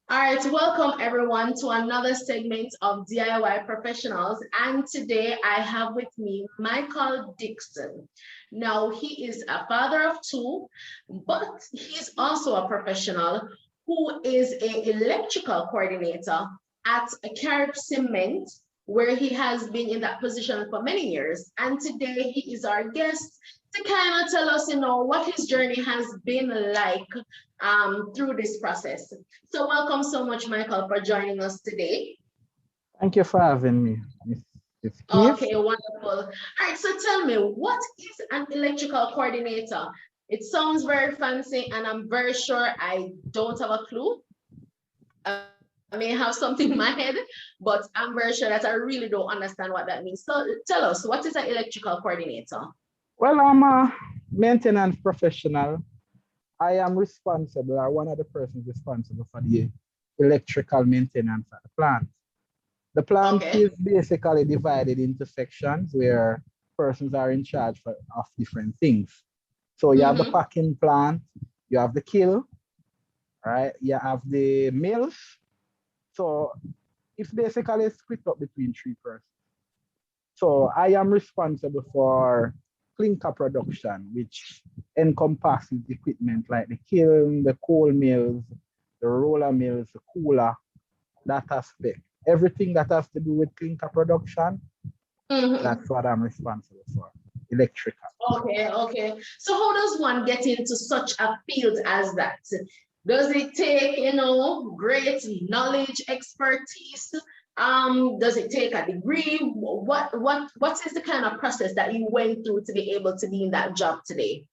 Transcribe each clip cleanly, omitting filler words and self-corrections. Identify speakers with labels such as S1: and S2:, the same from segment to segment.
S1: All right, welcome everyone to another segment of DIY Professionals. And today I have with me Michael Dixon. Now, he is a father of two, but he's also a professional who is an electrical coordinator at Carib Cement, where he has been in that position for many years. And today he is our guest to kind of tell us, what his journey has been like through this process. So welcome so much, Michael, for joining us today.
S2: Thank you for having me, Miss Keith.
S1: Okay, wonderful. All right, so tell me, what is an electrical coordinator? It sounds very fancy, and I'm very sure I don't have a clue. I may have something in my head, but I'm very sure that I really don't understand what that means. So tell us, what is an electrical coordinator?
S2: Well, I'm a maintenance professional. I am responsible, or one of the persons responsible for the electrical maintenance at the plant. The plant
S1: Okay.
S2: is basically divided into sections where persons are in charge of different things. So you have the packing plant, you have the kiln, right? You have the mills. So it's basically split up between three persons. So I am responsible for clinker production, which encompasses equipment like the kiln, the coal mills, the roller mills, the cooler, that aspect. Everything that has to do with clinker production, that's what I'm responsible for, electrical.
S1: Okay. So how does one get into such a field as that? Does it take, great knowledge, expertise? Does it take a degree? What is the kind of process that you went through to be able to be in that job today?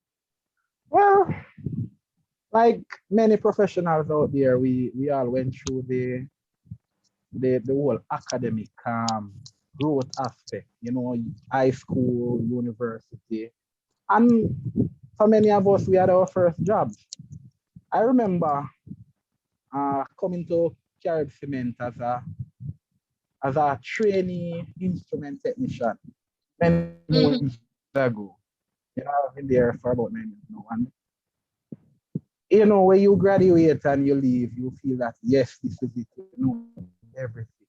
S2: Well, like many professionals out there, we all went through the whole academic growth aspect, high school, university. And for many of us, we had our first jobs. I remember coming to Carib Cement as a trainee instrument technician many months ago. I've been there for about 9 years now. And when you graduate and you leave, you feel that yes, this is it, everything.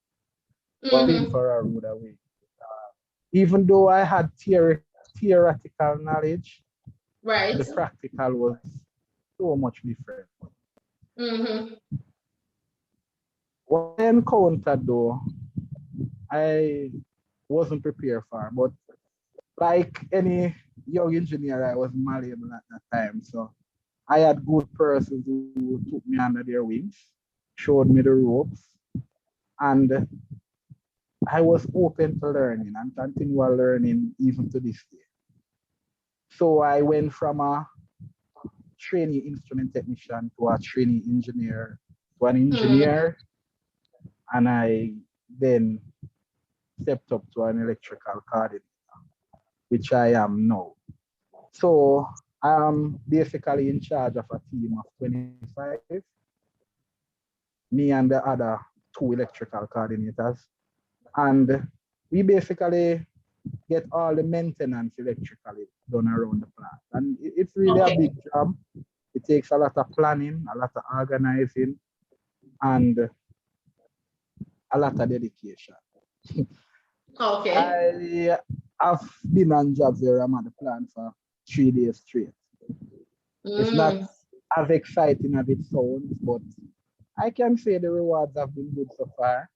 S2: But in for a rude away. Even though I had theoretical knowledge,
S1: Right.
S2: the practical was so much different. What I encountered though, I wasn't prepared for, but like any young engineer, I was malleable at that time. So I had good persons who took me under their wings, showed me the ropes, and I was open to learning and continual learning even to this day. So I went from a trainee instrument technician to a trainee engineer to an engineer, and I then stepped up to an electrical coordinator, which I am now. So I'm basically in charge of a team of 25, me and the other two electrical coordinators. And we basically get all the maintenance electrically done around the plant. And it's really a big job. It takes a lot of planning, a lot of organizing, and a lot of dedication. I have been on jobs where I'm at the plant for 3 days straight. It's not as exciting as it sounds, but I can say the rewards have been good so far.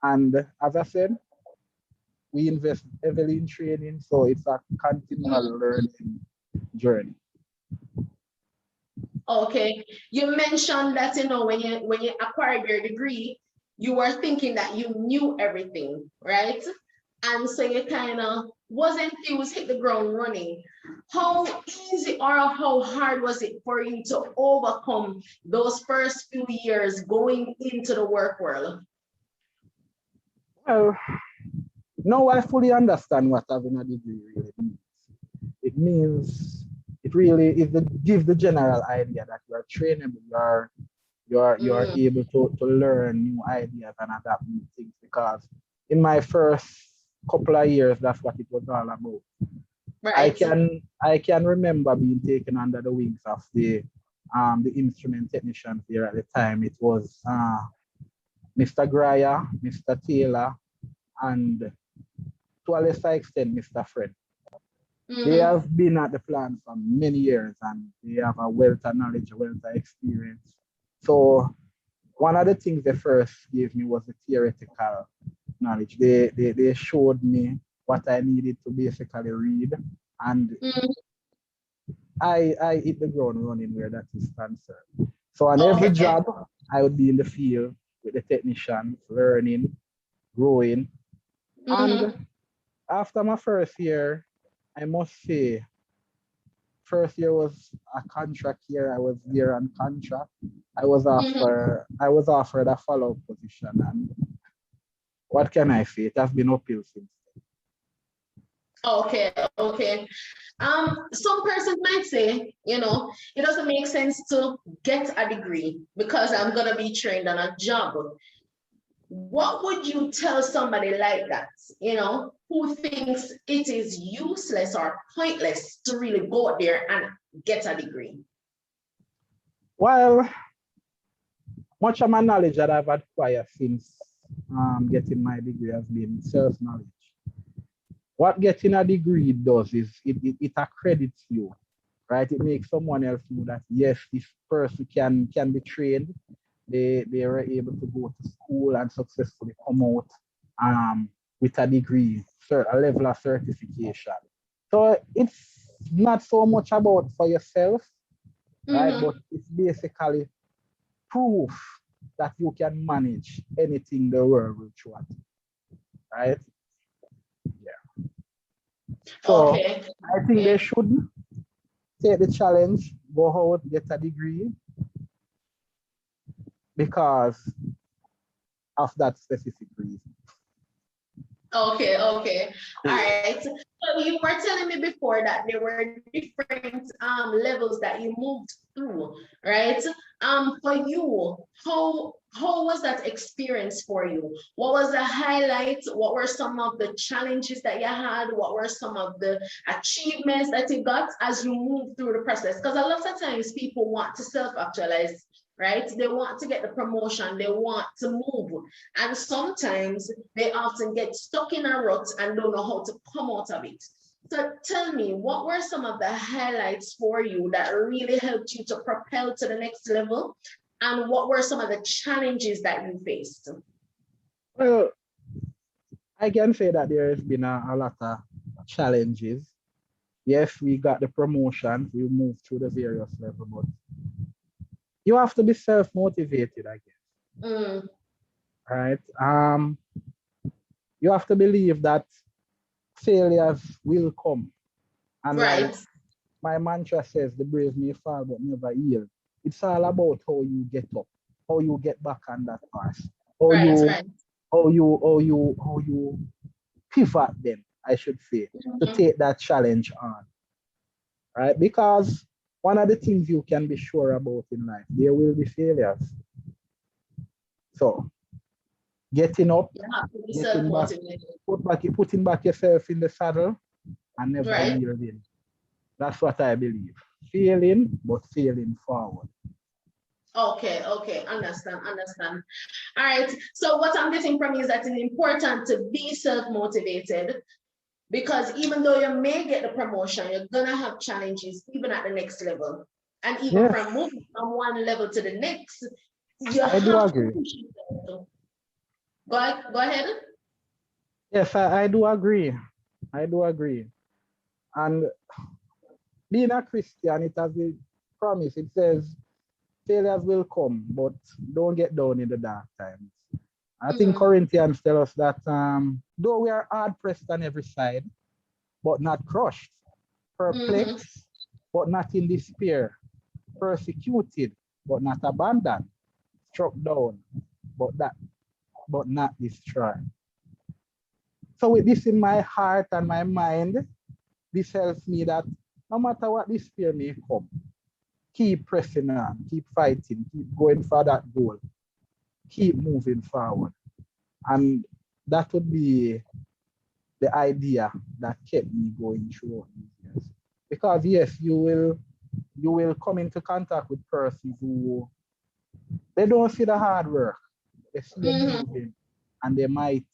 S2: And as I said, we invest heavily in training, so it's a continual learning journey.
S1: Okay, you mentioned that when you acquired your degree, you were thinking that you knew everything, right? And so you kind of wasn't enthused, hit the ground running. How easy or how hard was it for you to overcome those first few years going into the work world?
S2: Well, now I fully understand what having a degree really means. It means it really is give the general idea that you are trainable, you are able to learn new ideas and adapt new things. Because in my first couple of years, that's what it was all about.
S1: Right.
S2: I can remember being taken under the wings of the instrument technicians here at the time. It was Mr. Grier, Mr. Taylor, and to a lesser extent, Mr. Fred. They
S1: Mm-hmm.
S2: have been at the plant for many years and they have a wealth of knowledge, a wealth of experience. So one of the things they first gave me was the theoretical knowledge. They showed me what I needed to basically read, and
S1: Mm-hmm.
S2: I hit the ground running where that is concerned. So on every
S1: Okay.
S2: job, I would be in the field with the technicians, learning, growing. And
S1: Mm-hmm.
S2: after my first year, I must say, first year was a contract year. I was there on contract.
S1: Mm-hmm.
S2: I was offered a follow-up position, and what can I say? It has been uphill since.
S1: Okay, okay. Some persons might say, it doesn't make sense to get a degree because I'm gonna be trained on a job. What would you tell somebody like that, who thinks it is useless or pointless to really go there and get a degree?
S2: Well, much of my knowledge that I've acquired since getting my degree has been self-knowledge. What getting a degree does is it accredits you, right? It makes someone else know that yes, this person can be trained. They were able to go to school and successfully come out with a degree, a level of certification. So it's not so much about for yourself, right?
S1: Mm-hmm.
S2: But it's basically proof that you can manage anything the world will throw at you, right? Yeah. So
S1: Okay,
S2: I think they
S1: okay.
S2: should take the challenge, go out, get a degree because of that specific reason.
S1: Okay, okay. All
S2: Cool.
S1: right. So you were telling me before that there were different levels that you moved through, right? For you, how was that experience for you? What was the highlights? What were some of the challenges that you had? What were some of the achievements that you got as you moved through the process? Because a lot of times people want to self-actualize, right? They want to get the promotion, they want to move. And sometimes they often get stuck in a rut and don't know how to come out of it. So tell me, what were some of the highlights for you that really helped you to propel to the next level? And what were some of the challenges that you faced?
S2: Well, I can say that there has been a lot of challenges. Yes, we got the promotion, we moved through the various levels, but you have to be self-motivated, I guess.
S1: Mm,
S2: Right? You have to believe that failures will come. And like
S1: right,
S2: my mantra says, the brave may fall but never yield. It's all about how you get up, how you get back on that horse, how
S1: right,
S2: you
S1: right.
S2: how you pivot then, I should say, to
S1: Mhm.
S2: take that challenge on. Right? Because one of the things you can be sure about in life, there will be failures. So getting up,
S1: You have to be
S2: getting back,
S1: self-motivated.
S2: putting back yourself in the saddle and never
S1: Right.
S2: yielding. That's what I believe. Failing, but failing forward.
S1: Okay, okay, understand, understand. All right. So what I'm getting from you is that it's important to be self-motivated because even though you may get the promotion, you're gonna have challenges even at the next level. And even
S2: Yes,
S1: from moving from one level to the next, you
S2: I do
S1: have to
S2: agree.
S1: push yourself. Go ahead.
S2: Yes, I do agree. I do agree. And being a Christian, it has a promise. It says failures will come, but don't get down in the dark times. I think
S1: Mm-hmm.
S2: Corinthians tell us that though we are hard pressed on every side, but not crushed,
S1: Mm-hmm.
S2: perplexed, but not in despair, persecuted, but not abandoned, struck down, but not destroyed. So with this in my heart and my mind, this helps me that no matter what despair may come, keep pressing on, keep fighting, keep going for that goal, keep moving forward. And that would be the idea that kept me going through these years. Because yes, you will come into contact with persons who they don't see the hard work. They see you
S1: Mm-hmm.
S2: moving and they might,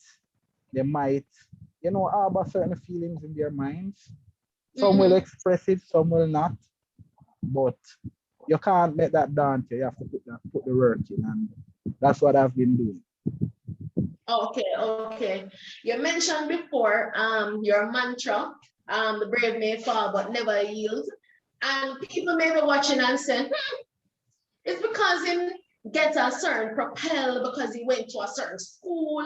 S2: harbor certain feelings in their minds. Some will
S1: Mm-hmm.
S2: express it, some will not. But you can't let that down to you. You have to put the work in, and that's what I've been doing.
S1: Okay, okay. You mentioned before your mantra, the brave may fall but never yield. And people may be watching and say, it's because him get a certain propel because he went to a certain school.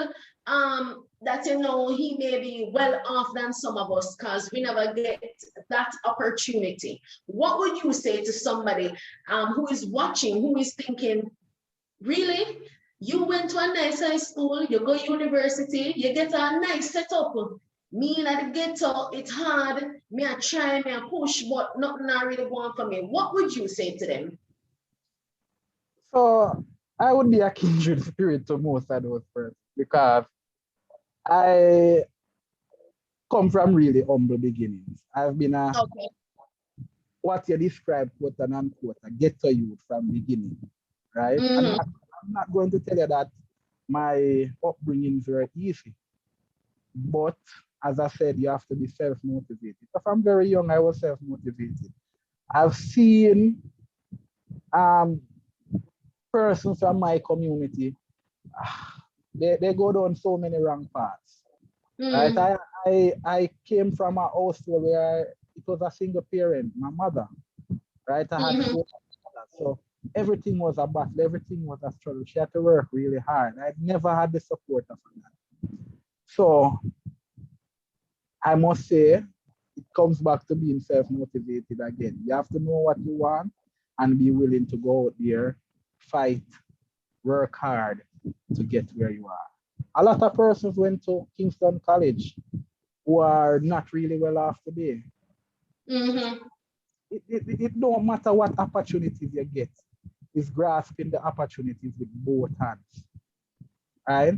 S1: That he may be well off than some of us because we never get that opportunity. What would you say to somebody who is watching, who is thinking, really? You went to a nice high school, you go university, you get a nice setup. Me in the ghetto, it's hard. Me I try, me I push, but nothing I really want for me. What would you say to them?
S2: So I would be a kindred spirit to most of those persons because I come from really humble beginnings. I've been
S1: Okay.
S2: what you described, quote and unquote, a ghetto youth from beginning, right?
S1: Mm-hmm.
S2: I'm not going to tell you that my upbringings were easy, but as I said, you have to be self-motivated. So from very young, I was self-motivated. I've seen um, persons from my community, they go down so many wrong paths, right?
S1: Mm-hmm.
S2: I came from a household where it was a single parent, my mother, right? I had
S1: Mm-hmm.
S2: four brothers, so everything was a battle, everything was a struggle. She had to work really hard. I never had the support of that. So I must say, it comes back to being self-motivated again. You have to know what you want and be willing to go out there, fight, work hard to get where you are. A lot of persons went to Kingston College who are not really well off today.
S1: Mm-hmm.
S2: It don't matter what opportunities you get, it's grasping the opportunities with both hands, right?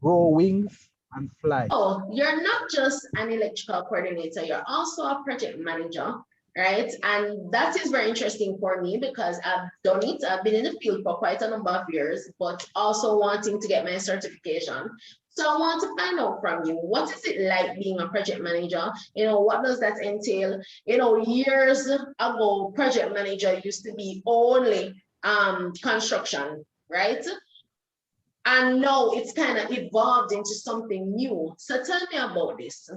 S2: Grow wings and fly.
S1: So you're not just an electrical coordinator, you're also a project manager, right? And that is very interesting for me because I've done it. I've been in the field for quite a number of years, but also wanting to get my certification. So I want to find out from you, what is it like being a project manager? What does that entail? Years ago, project manager used to be only construction, right? And now it's kind of evolved into something new. So tell me about this.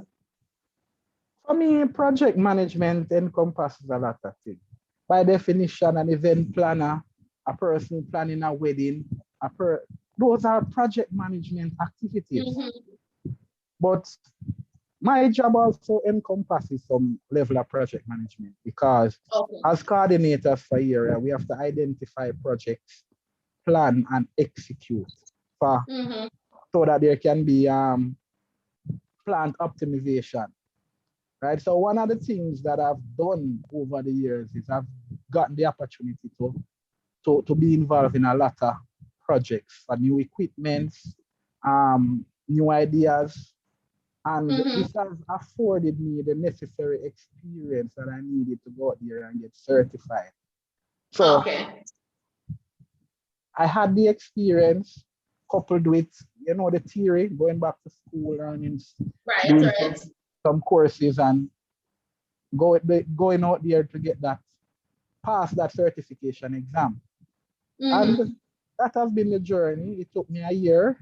S2: For me, project management encompasses a lot of things. By definition, an event planner, a person planning a wedding, those are project management activities.
S1: Mm-hmm.
S2: But my job also encompasses some level of project management because
S1: Okay.
S2: as coordinators for area, we have to identify projects, plan and execute for
S1: Mm-hmm.
S2: so that there can be plant optimization. Right. So one of the things that I've done over the years is I've gotten the opportunity to be involved in a lot of projects for new equipment, new ideas, and
S1: Mm-hmm.
S2: this has afforded me the necessary experience that I needed to go out there and get certified. So
S1: Okay.
S2: I had the experience coupled with the theory, going back to school, learning,
S1: Right,
S2: doing
S1: right.
S2: some courses and going out there to get that pass that certification exam. And
S1: Mm-hmm.
S2: that has been the journey. It took me a year,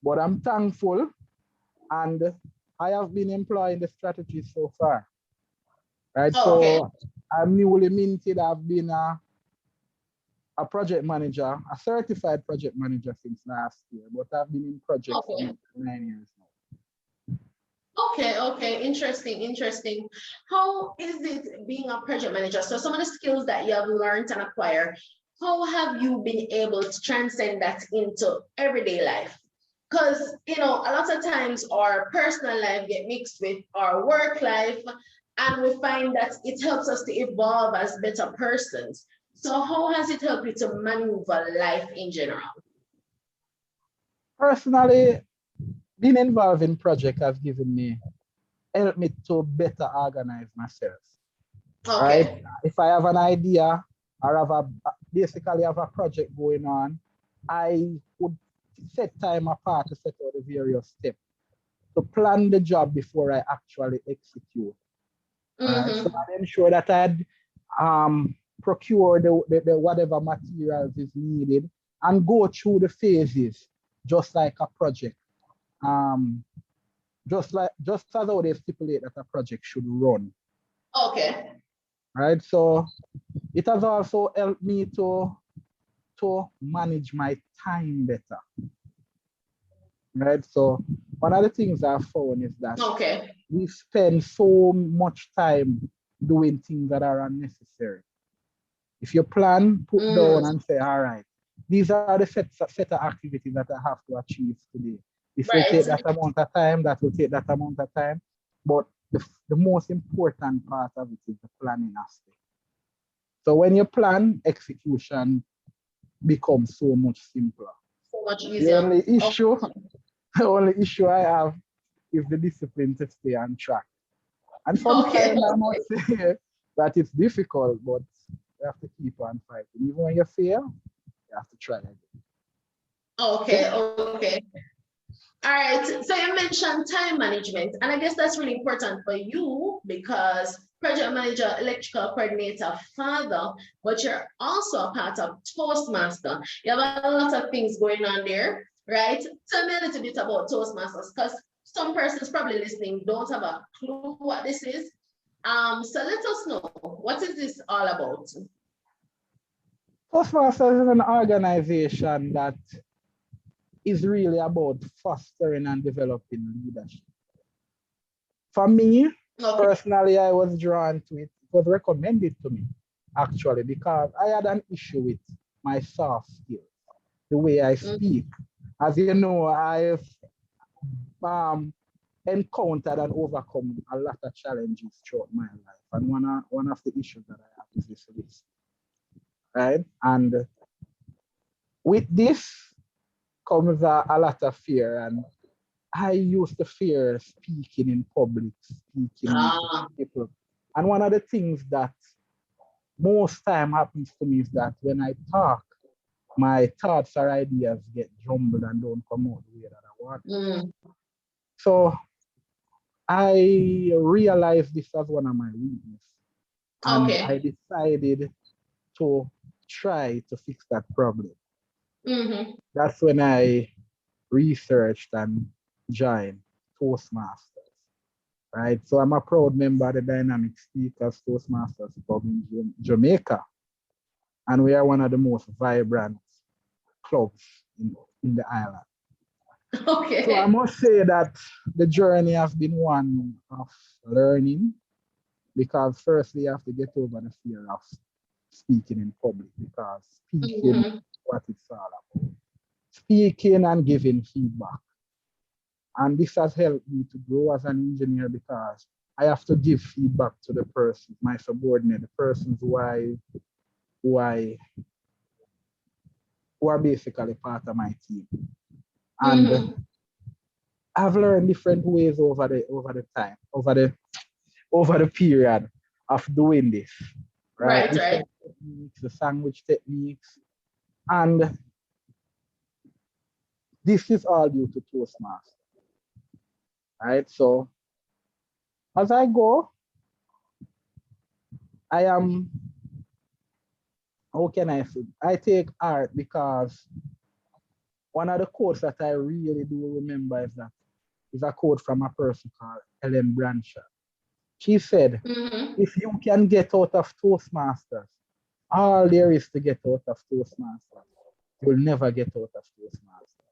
S2: but I'm thankful and I have been employing the strategy so far. Right.
S1: Okay.
S2: So I'm newly minted. I've been a project manager, a certified project manager since last year, but I've been in projects for
S1: Okay.
S2: 9 years now.
S1: Okay. Okay. Interesting. Interesting. How is it being a project manager? So some of the skills that you have learned and acquired, how have you been able to transcend that into everyday life? Because a lot of times our personal life get mixed with our work life, and we find that it helps us to evolve as better persons. So how has it helped you to maneuver life in general?
S2: Personally, being involved in project has helped me to better organize myself. Right?
S1: Okay.
S2: If I have an idea or basically have a project going on, I would set time apart to set out the various steps to plan the job before I actually execute. All right. So
S1: Mm-hmm.
S2: I ensure that I'd procure the whatever materials is needed and go through the phases just like a project. Um, just as how they stipulate that a project should run.
S1: Okay.
S2: Right. So it has also helped me to manage my time better. Right. So one of the things I found is that
S1: Okay.
S2: we spend so much time doing things that are unnecessary. If you plan, put down
S1: Mm.
S2: and say, all right, these are the set of activities that I have to achieve today. This will take that
S1: Right.
S2: amount of time, that will take that amount of time. But the most important part of it is the planning aspect. So when you plan, execution becomes so much simpler.
S1: So much
S2: The
S1: easier.
S2: only
S1: Oh,
S2: issue, the only issue I have is the discipline to stay on track. And
S1: okay.
S2: sometimes I must say that it's difficult, but you have to keep on fighting. Even when you fail, you have to try again.
S1: Okay. Okay. All right. So you mentioned time management, and I guess that's really important for you because project manager, electrical coordinator, father, but you're also a part of Toastmaster. You have a lot of things going on there, right? Tell me a little bit about Toastmasters because some persons probably listening don't have a clue what this is. So let us know, what is this all about?
S2: Toastmasters is an organization that is really about fostering and developing leadership. For me,
S1: Okay.
S2: personally, I was drawn to it. It was recommended to me, actually, because I had an issue with my soft skills, the way I
S1: Mm.
S2: speak. As you know, I've um, encountered and overcome a lot of challenges throughout my life. And one of the issues that I have is this risk, right? And with this comes a lot of fear. And I used to fear speaking in public, speaking in front of
S1: Ah,
S2: people. And one of the things that most time happens to me is that when I talk, my thoughts or ideas get jumbled and don't come out the way that I want.
S1: mm,
S2: So I realized this as one of my weaknesses. And I
S1: okay.
S2: decided to try to fix that problem.
S1: Mm-hmm.
S2: That's when I researched and joined Toastmasters. Right, so I'm a proud member of the Dynamic Speakers Toastmasters Club in Jamaica, and we are one of the most vibrant clubs in the island. So I
S1: Okay.
S2: must say that the journey has been one of learning because firstly you have to get over the fear of speaking in public because speaking
S1: Mm-hmm.
S2: is what it's all about. Speaking and giving feedback. And this has helped me to grow as an engineer because I have to give feedback to the person, my subordinate, the persons who I who are basically part of my team. And
S1: Mm-hmm.
S2: I've learned different ways over the period of doing this. Right?
S1: Right, right.
S2: Different techniques, the sandwich techniques. And this is all due to Toastmasters. Right? So as I go, I am how can I say? I take art because one of the quotes that I really do remember is a quote from a person called Ellen Brancher. She said,
S1: Mm-hmm.
S2: if you can get out of Toastmasters, all there is to get out of Toastmasters, you'll never get out of Toastmasters.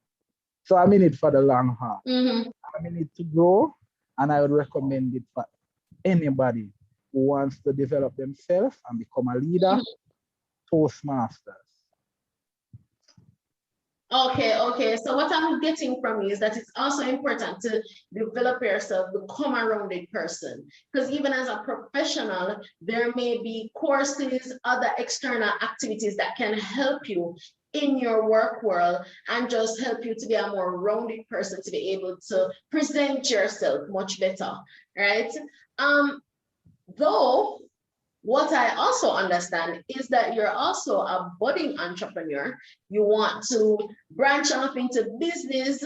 S2: So I'm in it for the long haul.
S1: Mm-hmm.
S2: I'm in it to grow, and I would recommend it for anybody who wants to develop themselves and become a leader. Toastmasters.
S1: Okay, okay. So what I'm getting from you is that it's also important to develop yourself, become a rounded person. Because even as a professional, there may be courses, other external activities that can help you in your work world and just help you to be a more rounded person to be able to present yourself much better, right? Though what I also understand is that you're also a budding entrepreneur. You want to branch off into business.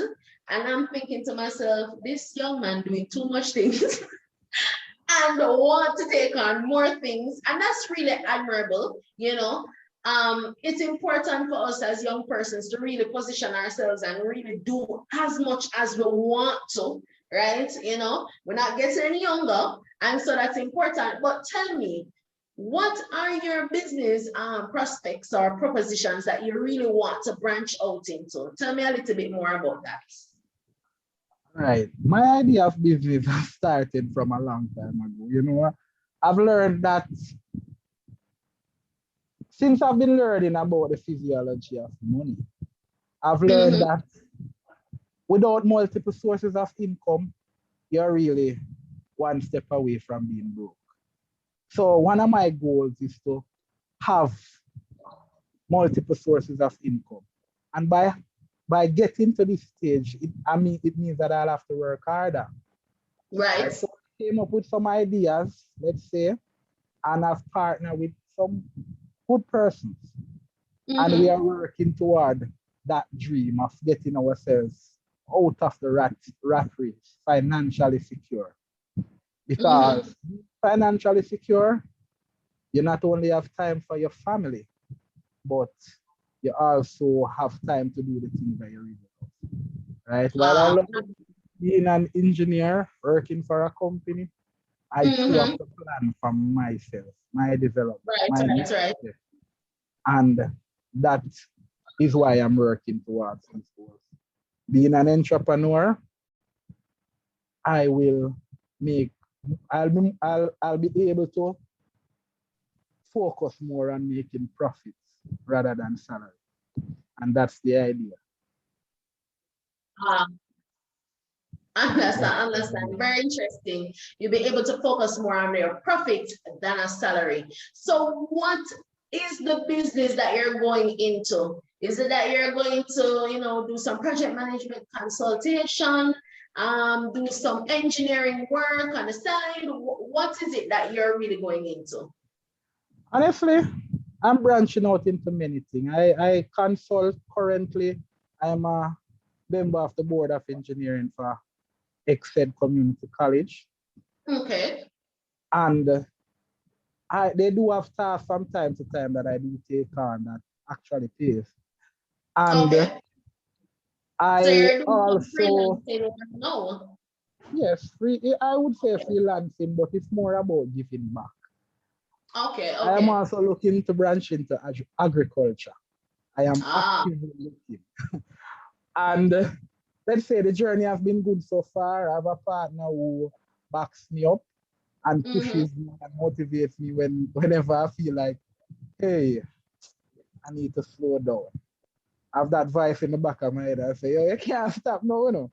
S1: And I'm thinking to myself, this young man doing too much things and want to take on more things. And that's really admirable, you know. It's important for us as young persons to really position ourselves and really do as much as we want to, right? You know, we're not getting any younger. And so that's important. But tell me, what are your business prospects or propositions that you really want to branch out into? Tell me a little bit more about that.
S2: Right. My idea of business has started from a long time ago. You know, I've learned that since I've been learning about the physiology of money, I've learned
S1: Mm-hmm.
S2: that without multiple sources of income, you're really one step away from being broke. So one of my goals is to have multiple sources of income. And by getting to this stage, it means that I'll have to work harder.
S1: Right.
S2: Right. So I came up with some ideas, let's say, and I've partnered with some good persons. And we
S1: Mm-hmm.
S2: are working toward that dream of getting ourselves out of the rat race, financially secure.
S1: Mm-hmm.
S2: Because financially secure, you not only have time for your family, but you also have time to do the things that you really love. Right? While I
S1: Uh,
S2: love being an engineer working for a company, I too have
S1: mm-hmm.
S2: to plan for myself, my development,
S1: Right,
S2: my
S1: right,
S2: next
S1: right.
S2: step. And that is why I'm working towards these goals. Being an entrepreneur, I will make I'll be able to focus more on making profits rather than salary. And that's the idea.
S1: Uh,
S2: That's
S1: understand,
S2: the
S1: understand.
S2: idea.
S1: Very interesting. You'll be able to focus more on your profit than a salary. So, what is the business that you're going into? Is it that you're going to, do some project management consultation, do some engineering work on the side? What is it that you're really going into?
S2: Honestly, I'm branching out into many things. I consult currently. I'm a member of the board of engineering for XED Community College.
S1: Okay.
S2: And they do have tasks from time to time that I do take on that actually pays. And
S1: Okay. So
S2: I
S1: you're doing some
S2: also,
S1: freelancing work now.
S2: yes, I would say freelancing, but it's more about giving back.
S1: Okay,
S2: I am
S1: okay.
S2: also looking to branch into agriculture. I am
S1: Ah,
S2: actively looking. And let's say the journey has been good so far. I have a partner who backs me up and
S1: mm-hmm.
S2: pushes me and motivates me whenever I feel like, hey, I need to slow down. I have that voice in the back of my head. I say, yo, you can't stop now, you know.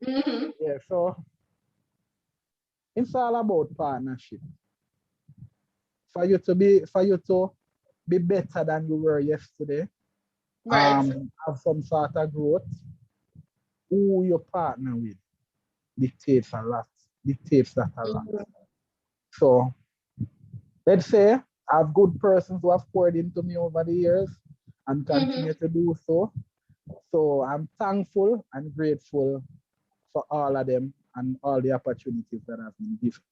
S1: Mm-hmm.
S2: Yeah, so it's all about partnership. For you to be better than you were yesterday,
S1: Right.
S2: have some sort of growth, who you partner with dictates a lot, dictates that a lot.
S1: Mhm.
S2: So let's say I have good persons who have poured into me over the years and
S1: Mhm.
S2: continue to do so. So I'm thankful and grateful for all of them and all the opportunities that have been given.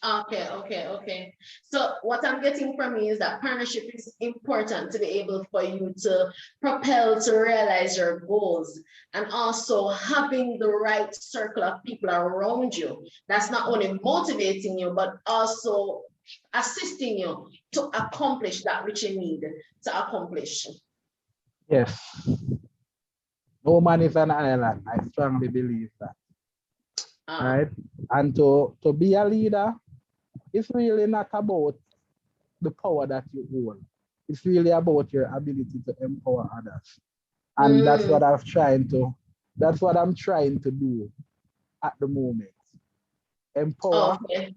S1: Okay, okay, okay. So what I'm getting from you is that partnership is important to be able for you to propel to realize your goals and also having the right circle of people around you that's not only motivating you but also assisting you to accomplish that which you need to accomplish.
S2: Yes, no man is an island. I strongly believe that.
S1: Uh,
S2: Right? And to be a leader, it's really not about the power that you hold. It's really about your ability to empower others. And
S1: mm,
S2: that's what I'm trying to do at the moment. Empower
S1: okay.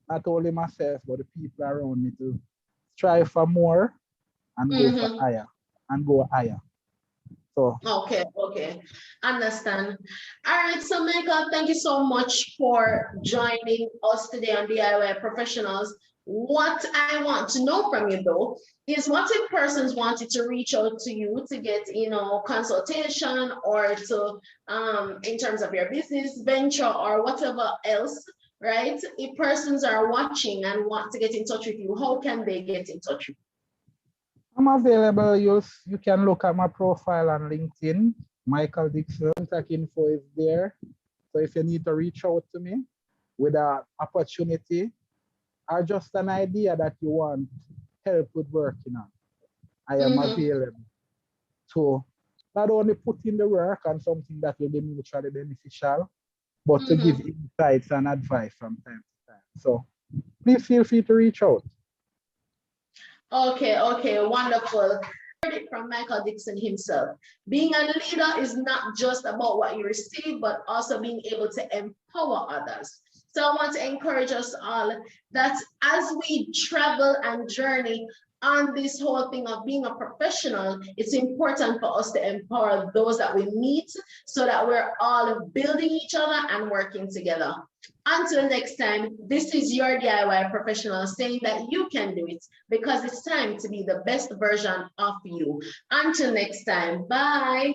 S2: not only myself, but the people around me to strive for more and go for
S1: Mhm.
S2: higher. and go higher. So
S1: Okay, okay, understand. All right, so Michael, thank you so much for joining us today on DIY Professionals. What I want to know from you though is what if persons wanted to reach out to you to get, consultation or to in terms of your business venture or whatever else, right? If persons are watching and want to get in touch with you, how can they get in touch with
S2: I'm available. You can look at my profile on LinkedIn. Michael Dixon, contact info is there. So if you need to reach out to me with an opportunity or just an idea that you want help with working on, I
S1: you?
S2: am available to not only put in the work on something that will be mutually beneficial, but to give insights and advice from time to time. So please feel free to reach out.
S1: Okay, okay, wonderful. Heard it from Michael Dixon himself. Being a leader is not just about what you receive, but also being able to empower others. So I want to encourage us all that as we travel and journey on this whole thing of being a professional, it's important for us to empower those that we meet so that we're all building each other and working together. Until next time, this is your DIY professional saying that you can do it because it's time to be the best version of you. Until next time, bye.